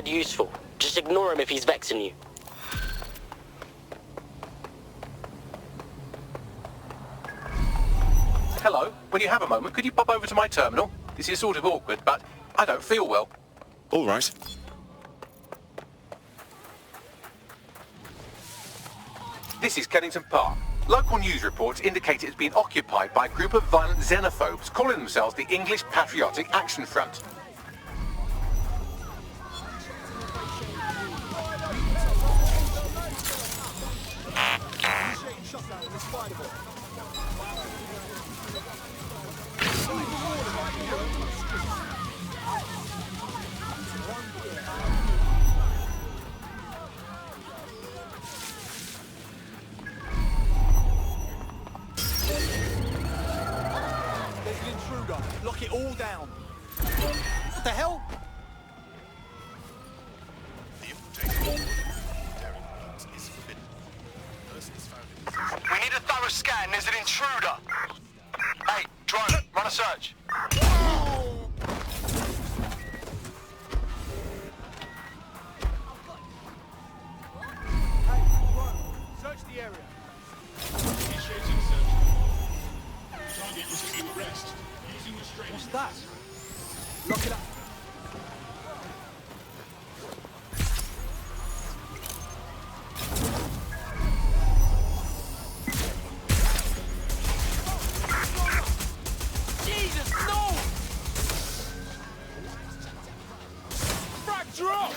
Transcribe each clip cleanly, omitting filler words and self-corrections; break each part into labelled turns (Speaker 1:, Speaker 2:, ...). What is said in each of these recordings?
Speaker 1: useful. Just ignore him if he's vexing you.
Speaker 2: Hello, when you have a moment, could you pop over to my terminal? This is sort of awkward, but I don't feel well.
Speaker 3: All right.
Speaker 2: This is Kennington Park. Local news reports indicate it's been occupied by a group of violent xenophobes calling themselves the English Patriotic Action Front.
Speaker 4: Lock it all down. What the hell?
Speaker 5: We need a thorough scan. There's an intruder. Hey, drone, run a search.
Speaker 4: Search the area.
Speaker 6: Initiating search. Target is in arrest. Using restraint.
Speaker 4: What's that? Lock it up. Jesus, no! Frag drop!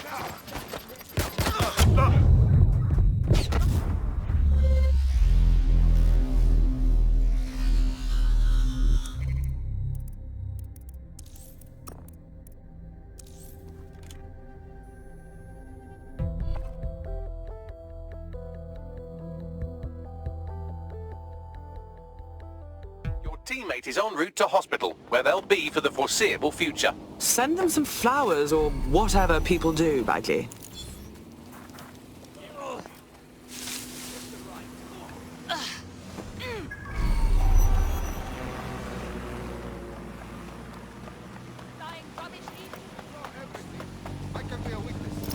Speaker 2: Teammate is en route to hospital, where they'll be for the foreseeable future.
Speaker 7: Send them some flowers or whatever people do, Bagley.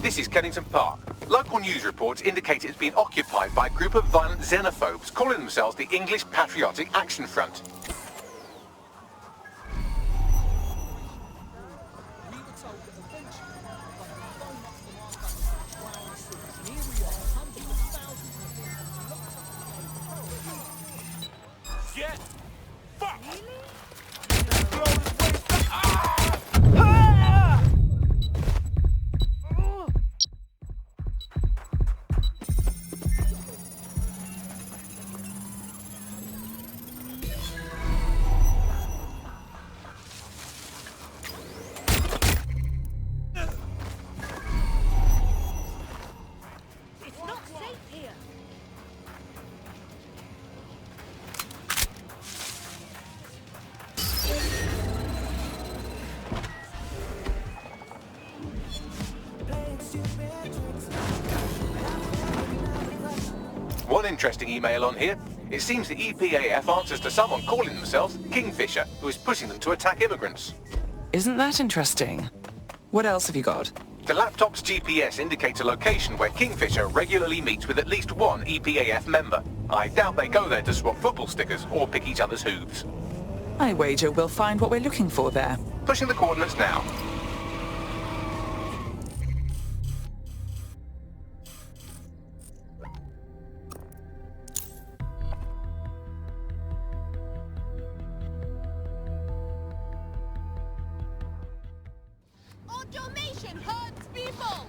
Speaker 2: This is Kennington Park. Local news reports indicate it's been occupied by a group of violent xenophobes calling themselves the English Patriotic Action Front.
Speaker 4: Get fucked!
Speaker 8: It's not safe here.
Speaker 2: One interesting email on here. It seems the EPAF answers to someone calling themselves Kingfisher, who is pushing them to attack immigrants.
Speaker 7: Isn't that interesting? What else have you got?
Speaker 2: The laptop's GPS indicates a location where Kingfisher regularly meets with at least one EPAF member. I doubt they go there to swap football stickers or pick each other's hooves.
Speaker 7: I wager we'll find what we're looking for there.
Speaker 2: Pushing the coordinates now.
Speaker 8: Automation hurts people!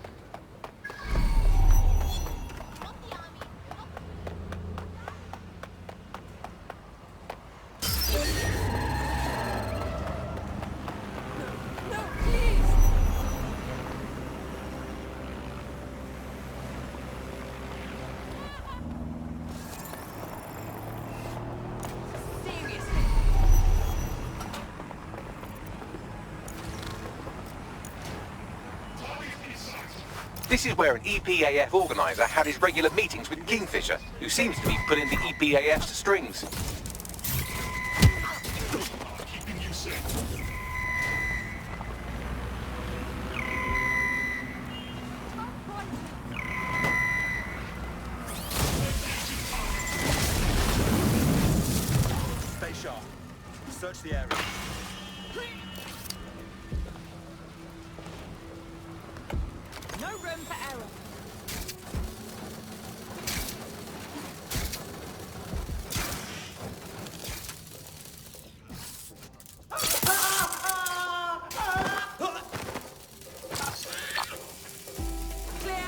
Speaker 8: No, please! Seriously?
Speaker 2: This is where an EPAF organizer had his regular meetings with Kingfisher, who seems to be pulling the EPAF's strings.
Speaker 6: Keeping you safe.
Speaker 3: Search the area.
Speaker 8: No room for error. Clear.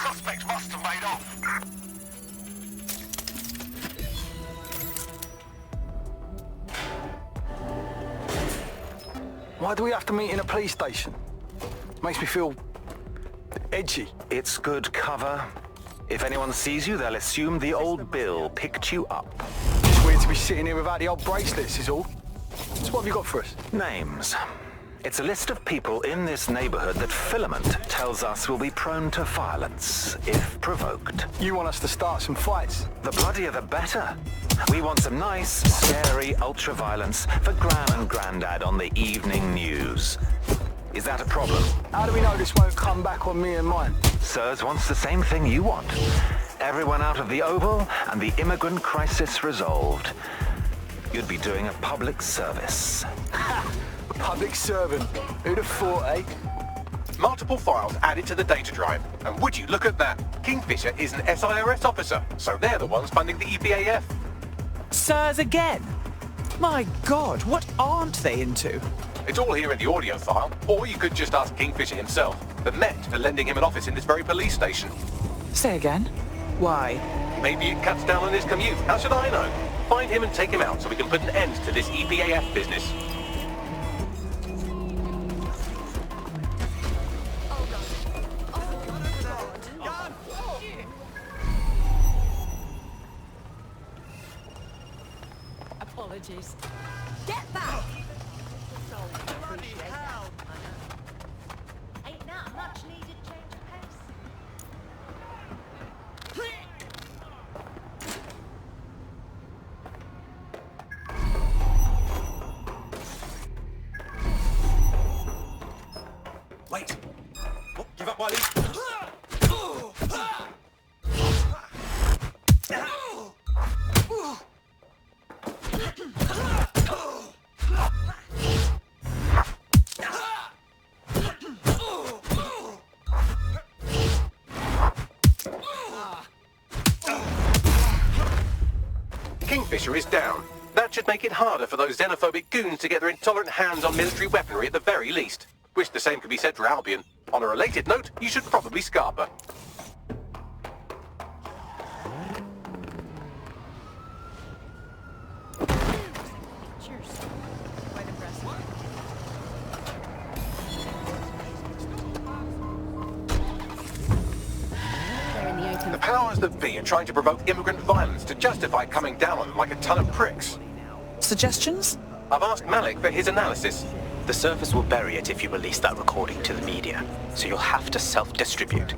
Speaker 5: Suspect must have made off.
Speaker 3: Why do we have to meet in a police station? Makes me feel edgy.
Speaker 9: It's good cover. If anyone sees you, they'll assume the old Bill picked you up.
Speaker 3: It's weird to be sitting here without the old bracelets is all. So what have you got for us?
Speaker 9: Names. It's a list of people in this neighborhood that Filament tells us will be prone to violence, if provoked.
Speaker 3: You want us to start some fights?
Speaker 9: The bloodier the better. We want some nice, scary ultra-violence for Gran and Grandad on the evening news. Is that a problem?
Speaker 3: How do we know this won't come back on me and mine?
Speaker 9: Sirs wants the same thing you want. Everyone out of the Oval and the immigrant crisis resolved. You'd be doing a public service.
Speaker 3: Public servant. Who'd have thought, eh?
Speaker 2: Multiple files added to the data drive. And would you look at that? Kingfisher is an SIRS officer, so they're the ones funding the EPAF.
Speaker 7: Sirs again? My God, what aren't they into?
Speaker 2: It's all here in the audio file, or you could just ask Kingfisher himself, the Met for lending him an office in this very police station.
Speaker 7: Say again? Why?
Speaker 2: Maybe it cuts down on his commute. How should I know? Find him and take him out so we can put an end to this EPAF business.
Speaker 8: Apologies. Get back!
Speaker 10: Ain't that a much needed change of pace?
Speaker 4: Wait. Oh, give up, Wiley.
Speaker 2: Kingfisher is down. That should make it harder for those xenophobic goons to get their intolerant hands on military weaponry at the very least. Wish the same could be said for Albion. On a related note, you should probably scarper.
Speaker 8: Cheers. Quite impressive. They're in the open.
Speaker 2: The powers that be are trying to provoke immigrant violence to justify coming down on them like a ton of pricks.
Speaker 7: Suggestions?
Speaker 2: I've asked Malik for his analysis.
Speaker 11: The service will bury it if you release that recording to the media, so you'll have to self-distribute.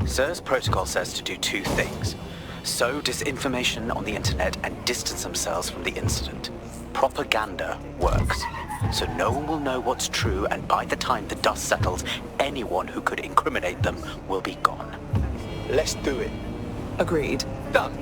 Speaker 11: SIR's protocol says to do two things. Sow disinformation on the internet and distance themselves from the incident. Propaganda works, so no one will know what's true, and by the time the dust settles, anyone who could incriminate them will be gone.
Speaker 4: Let's do it.
Speaker 7: Agreed.
Speaker 2: Done.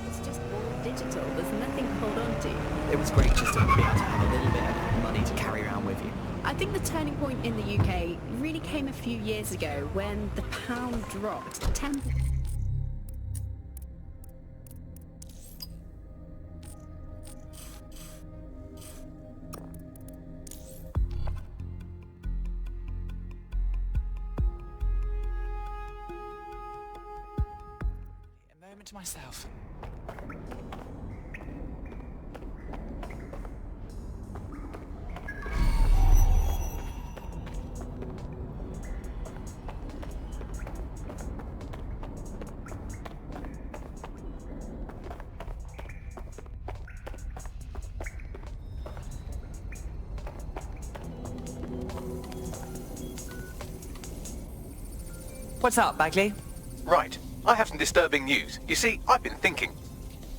Speaker 8: It's just all digital. There's nothing to hold on to.
Speaker 7: It was great just to be able to have a little bit of money to carry around with you.
Speaker 8: I think the turning point in the UK really came a few years ago when the pound dropped 10%.
Speaker 7: A moment to myself. What's up, Bagley?
Speaker 2: Right. I have some disturbing news. You see, I've been thinking.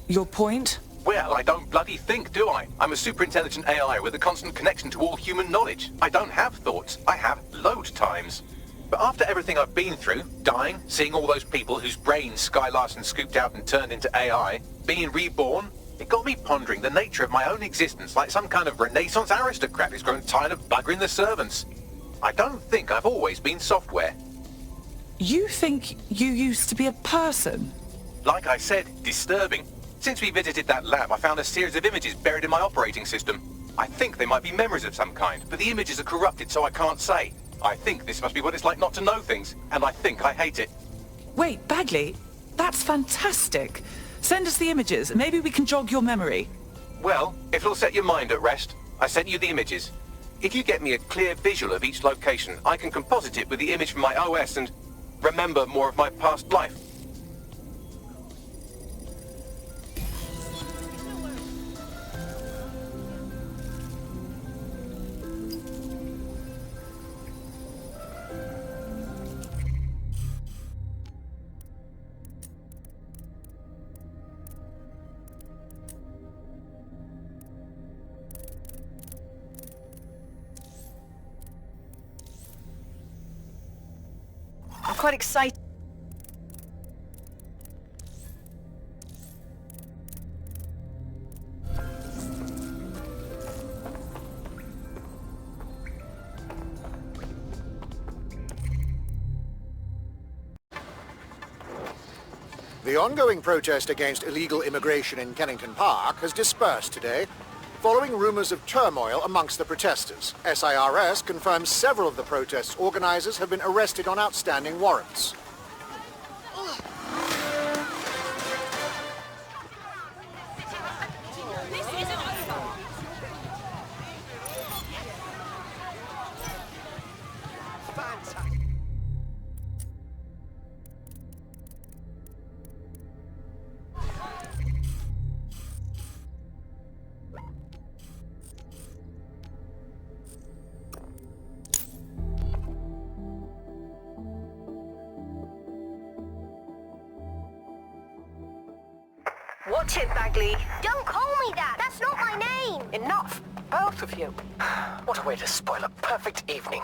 Speaker 7: Your point?
Speaker 2: Well, I don't bloody think, do I? I'm a super-intelligent AI with a constant connection to all human knowledge. I don't have thoughts. I have load times. But after everything I've been through, dying, seeing all those people whose brains Sky Larson scooped out and turned into AI, being reborn, it got me pondering the nature of my own existence like some kind of Renaissance aristocrat who's grown tired of buggering the servants. I don't think I've always been software.
Speaker 7: You think you used to be a person?
Speaker 2: Like I said, disturbing. Since we visited that lab, I found a series of images buried in my operating system. I think they might be memories of some kind, but the images are corrupted, so I can't say. I think this must be what it's like not to know things, and I think I hate it.
Speaker 7: Wait, Bagley, that's fantastic. Send us the images, and maybe we can jog your memory.
Speaker 2: Well, if it'll set your mind at rest, I sent you the images. If you get me a clear visual of each location, I can composite it with the image from my OS and remember more of my past life.
Speaker 10: I'm quite excited.
Speaker 12: The ongoing protest against illegal immigration in Kennington Park has dispersed today, following rumours of turmoil amongst the protesters. SIRS confirms several of the protest's organisers have been arrested on outstanding warrants.
Speaker 10: Richard Bagley.
Speaker 13: Don't call me that. That's not my name.
Speaker 14: Enough, both of you. What a way to spoil a perfect evening.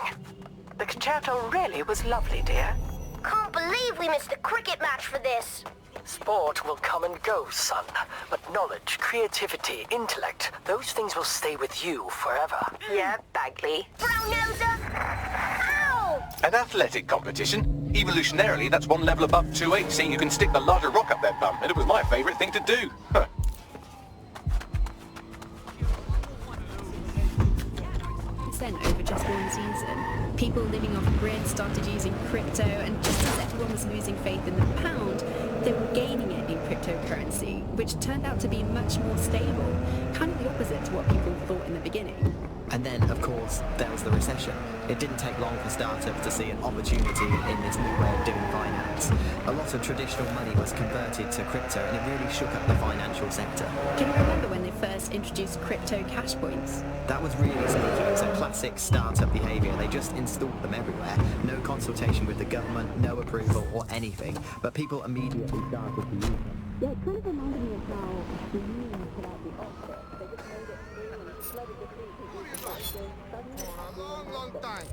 Speaker 14: The concerto really was lovely, dear.
Speaker 13: Can't believe we missed the cricket match for this.
Speaker 14: Sport will come and go, son. But knowledge, creativity, intellect, those things will stay with you forever.
Speaker 10: Yeah, Bagley.
Speaker 13: Brown noser. Ow!
Speaker 2: An athletic competition? Evolutionarily, that's one level above 2-8, seeing you can stick the larger rock up their bum, and it was my favourite thing to do. Huh.
Speaker 8: Over just one season. People living off grid started using crypto, and just as everyone was losing faith in the pound, they were gaining it in cryptocurrency, which turned out to be much more stable, kind of the opposite to what people thought in the beginning.
Speaker 15: And then, of course, there was the recession. It didn't take long for startups to see an opportunity in this new way of doing finance. A lot of traditional money was converted to crypto, and it really shook up the financial sector.
Speaker 8: Can you remember when they first introduced crypto cash points?
Speaker 15: That was really sneaky. It was a classic startup behaviour. They just installed them everywhere. No consultation with the government, no approval or anything. But people immediately started to use them.
Speaker 8: Yeah, it kind of reminded me of how the union put out the offer. They just made it free and flooded the streets with people.
Speaker 12: For a long, long time.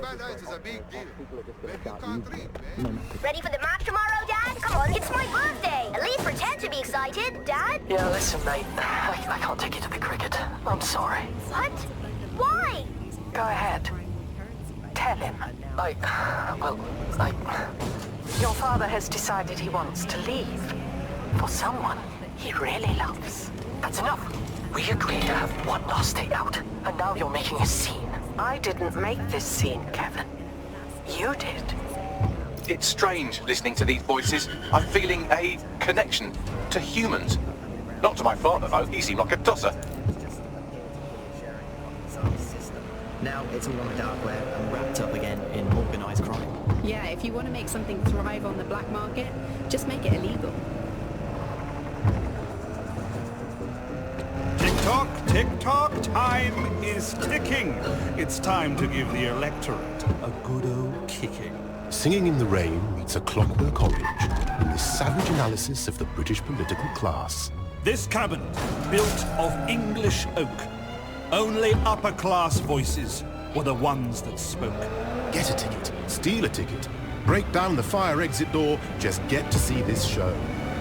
Speaker 13: Bad eyes is a big deal. Maybe you can't read, man. Ready for the match tomorrow, Dad? Come on, it's my birthday. At least pretend to be excited, Dad.
Speaker 14: Yeah, listen, mate. I can't take you to the cricket. I'm sorry.
Speaker 13: What? Why?
Speaker 14: Go ahead. Tell him. Your father has decided he wants to leave. For someone he really loves. That's enough. We agreed to have one last day out, and now you're making a scene. I didn't make this scene, Kevin. You did.
Speaker 2: It's strange listening to these voices. I'm feeling a connection to humans. Not to my father, though. He seemed like a tosser.
Speaker 15: Now it's all on the dark web and wrapped up again in organised crime.
Speaker 8: Yeah, if you want to make something thrive on the black market, just make it illegal.
Speaker 6: Tick-tock, time is ticking. It's time to give the electorate a good old kicking.
Speaker 16: Singing in the Rain meets A Clockwork Orange in this savage analysis of the British political class.
Speaker 6: This cabinet, built of English oak. Only upper-class voices were the ones that spoke.
Speaker 16: Get a ticket, steal a ticket, break down the fire exit door, just get to see this show.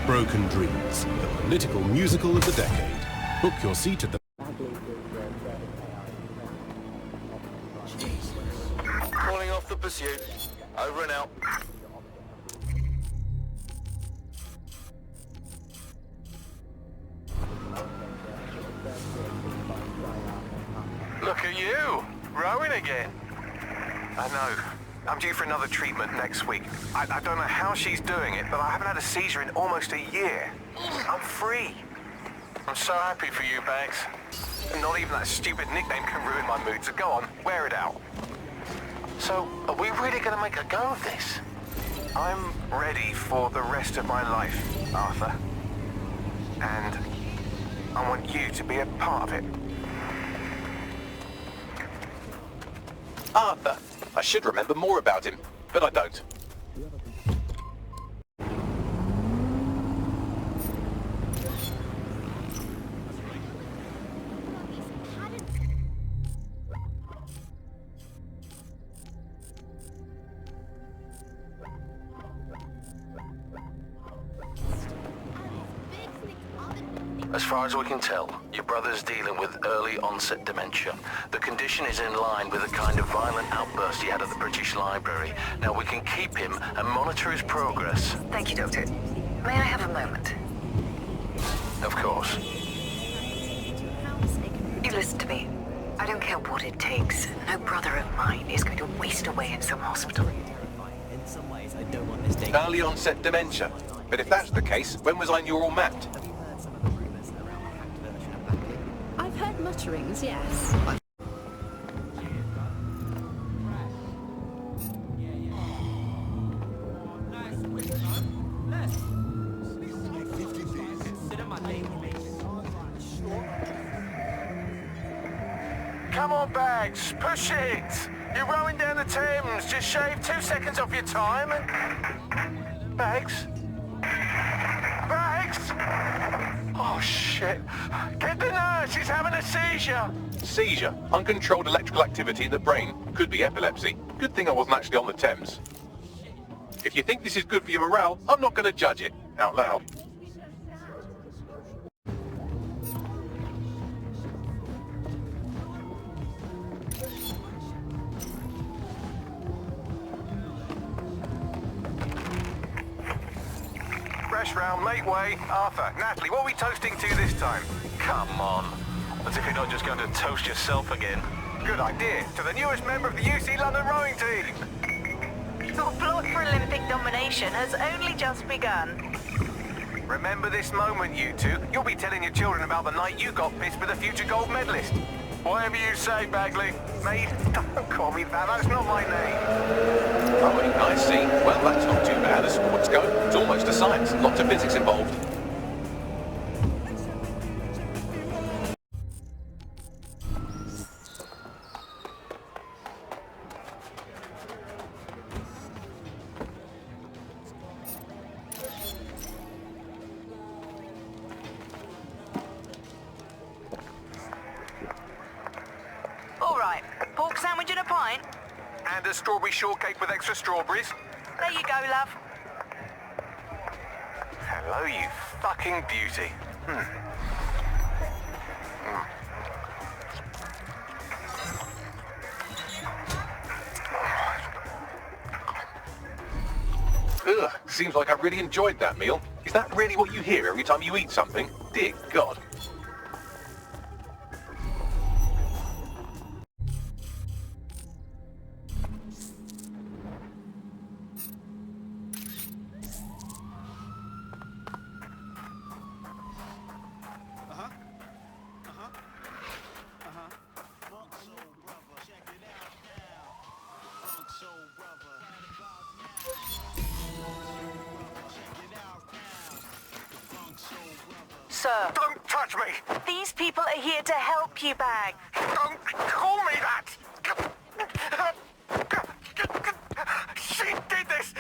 Speaker 16: Broken Dreams, the political musical of the decade. Book your seat at the...
Speaker 4: Calling off the pursuit. Over and out.
Speaker 5: Look at you, rowing again. I know. I'm due for another treatment next week. I don't know how she's doing it, but I haven't had a seizure in almost a year. I'm free. I'm so happy for you, Bags. Not even that stupid nickname can ruin my mood, so go on, wear it out. So, are we really going to make a go of this? I'm ready for the rest of my life, Arthur. And I want you to be a part of it.
Speaker 2: Arthur. I should remember more about him, but I don't.
Speaker 17: As far as we can tell, your brother's dealing with early onset dementia. The condition is in line with the kind of violent outburst he had at the British Library. Now we can keep him and monitor his progress.
Speaker 14: Thank you, Doctor. May I have a moment?
Speaker 17: Of course.
Speaker 14: You listen to me. I don't care what it takes. No brother of mine is going to waste away in some hospital.
Speaker 15: In some ways, I don't want this day.
Speaker 2: Early onset dementia. But if that's the case, when was I neural mapped?
Speaker 8: I've heard mutterings, yes.
Speaker 5: Come on, Bags, push it! You're rowing down the Thames. Just shave 2 seconds off your time and... Bags? Bags? Oh, shit. Get the nurse, he's having a seizure.
Speaker 2: Seizure? Uncontrolled electrical activity in the brain. Could be epilepsy. Good thing I wasn't actually on the Thames. If you think this is good for your morale, I'm not going to judge it. Out loud.
Speaker 5: Fresh round, make way. Arthur, Natalie, what are we toasting to this time?
Speaker 17: Come on. As if you're not just going to toast yourself again.
Speaker 5: Good idea. To the newest member of the UC London rowing team.
Speaker 10: Your plot for Olympic domination has only just begun.
Speaker 5: Remember this moment, you two. You'll be telling your children about the night you got pissed with a future gold medalist. Whatever you say, Bagley. Mate, don't call me that. That's not my name.
Speaker 2: Rowing, I see. Well, that's not too bad as sports go. It's almost a science. Lots of physics involved.
Speaker 10: All right, pork sandwich and a pint.
Speaker 5: And a strawberry shortcake with extra strawberries.
Speaker 10: There you go, love.
Speaker 5: Hello, you fucking beauty.
Speaker 2: Ugh, seems like I really enjoyed that meal. Is that really what you hear every time you eat something? Dear God.
Speaker 10: Sir.
Speaker 5: Don't touch me!
Speaker 10: These people are here to help you, Bag.
Speaker 5: Don't call me that! She did this!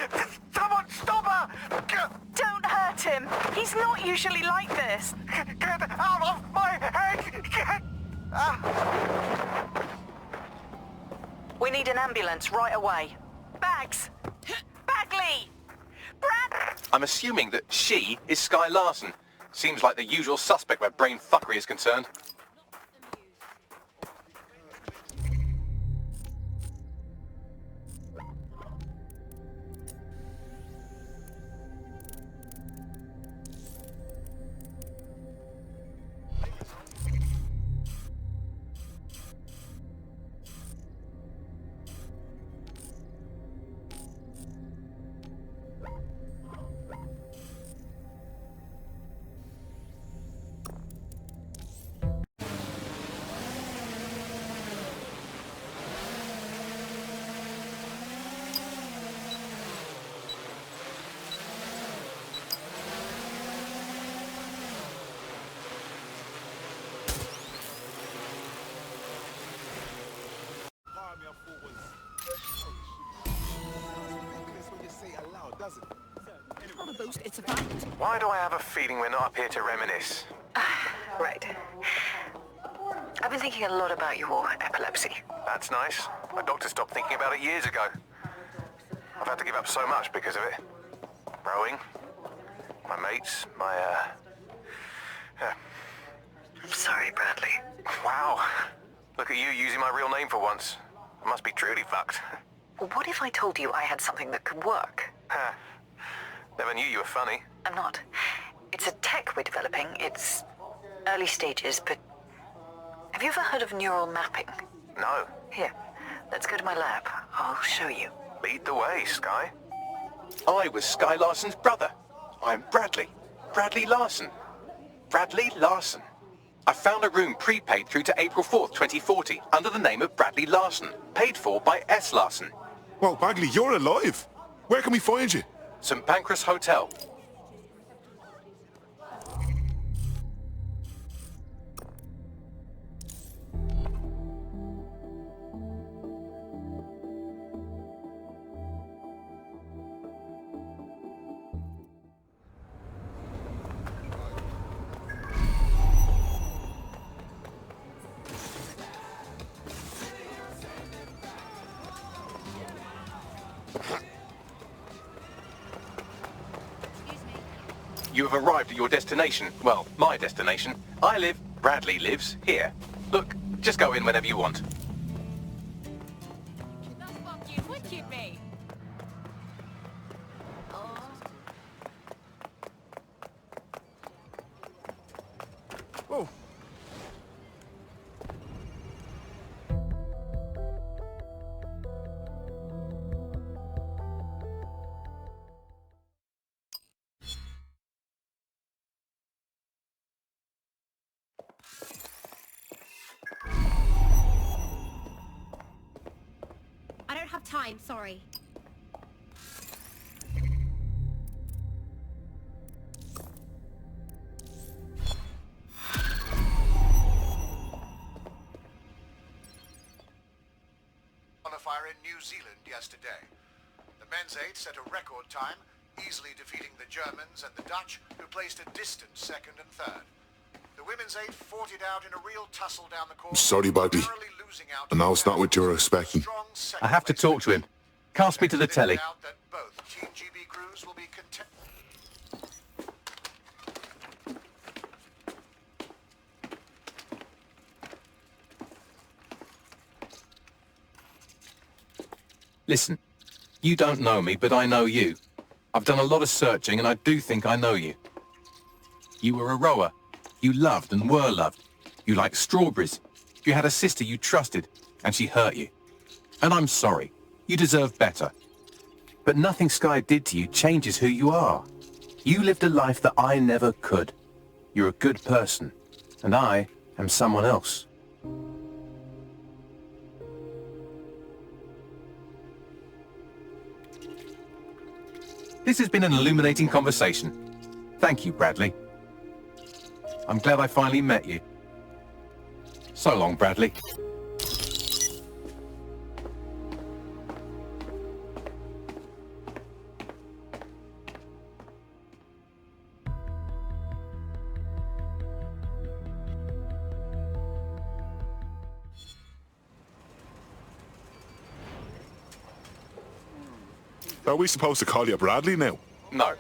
Speaker 5: Someone stop her!
Speaker 10: Don't hurt him. He's not usually like this.
Speaker 5: Get out of my head! Get...
Speaker 10: We need an ambulance right away. Bags! Bagley! Brad!
Speaker 2: I'm assuming that she is Sky Larson. Seems like the usual suspect where brain fuckery is concerned.
Speaker 5: Why do I have a feeling we're not up here to reminisce?
Speaker 14: Right. I've been thinking a lot about your epilepsy.
Speaker 5: That's nice. My doctor stopped thinking about it years ago. I've had to give up so much because of it. Rowing, my mates, my
Speaker 14: I'm sorry, Bradley.
Speaker 5: Wow. Look at you using my real name for once. I must be truly fucked.
Speaker 14: What if I told you I had something that could work?
Speaker 5: Huh. Never knew you were funny.
Speaker 14: I'm not. It's a tech we're developing. It's early stages, but... Have you ever heard of neural mapping?
Speaker 5: No.
Speaker 14: Here, let's go to my lab. I'll show you.
Speaker 5: Lead the way, Sky. I was Sky Larson's brother. I'm Bradley. Bradley Larson. Bradley Larson. I found a room prepaid through to April 4th, 2040, under the name of Bradley Larson, paid for by S. Larson.
Speaker 16: Well, Bagley, you're alive. Where can we find you?
Speaker 5: St. Pancras Hotel. You have arrived at your destination. Well, my destination. Bradley lives, here. Look, just go in whenever you want.
Speaker 3: Whoa.
Speaker 13: I don't have time, sorry.
Speaker 12: Qualifier in New Zealand yesterday. The men's eight set a record time, easily defeating the Germans and the Dutch, who placed a distant second and third. The women's eight fought it out in a real tussle down the course.
Speaker 16: Sorry, Bagley. I know it's not what you were expecting.
Speaker 5: I have to talk to him. Cast me to the telly.
Speaker 12: Both Team GB crews will be content.
Speaker 5: Listen, you don't know me, but I know you. I've done a lot of searching, and I do think I know you. You were a rower. You loved and were loved. You liked strawberries. You had a sister you trusted, and she hurt you. And I'm sorry. You deserve better. But nothing Sky did to you changes who you are. You lived a life that I never could. You're a good person, and I am someone else. This has been an illuminating conversation. Thank you, Bradley. I'm glad I finally met you. So long, Bradley.
Speaker 16: Are we supposed to call you Bradley now?
Speaker 5: No,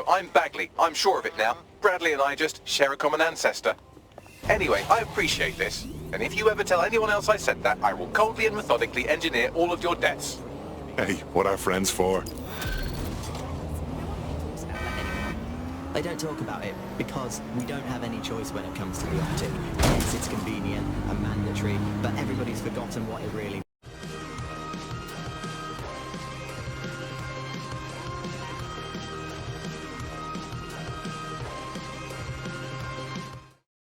Speaker 5: I'm Bagley. I'm sure of it now. Bradley and I just share a common ancestor. Anyway, I appreciate this. And if you ever tell anyone else I said that, I will coldly and methodically engineer all of your deaths.
Speaker 16: Hey, what are friends for?
Speaker 15: They don't talk about it because we don't have any choice when it comes to the optic. Yes, it's convenient and mandatory, but everybody's forgotten what it really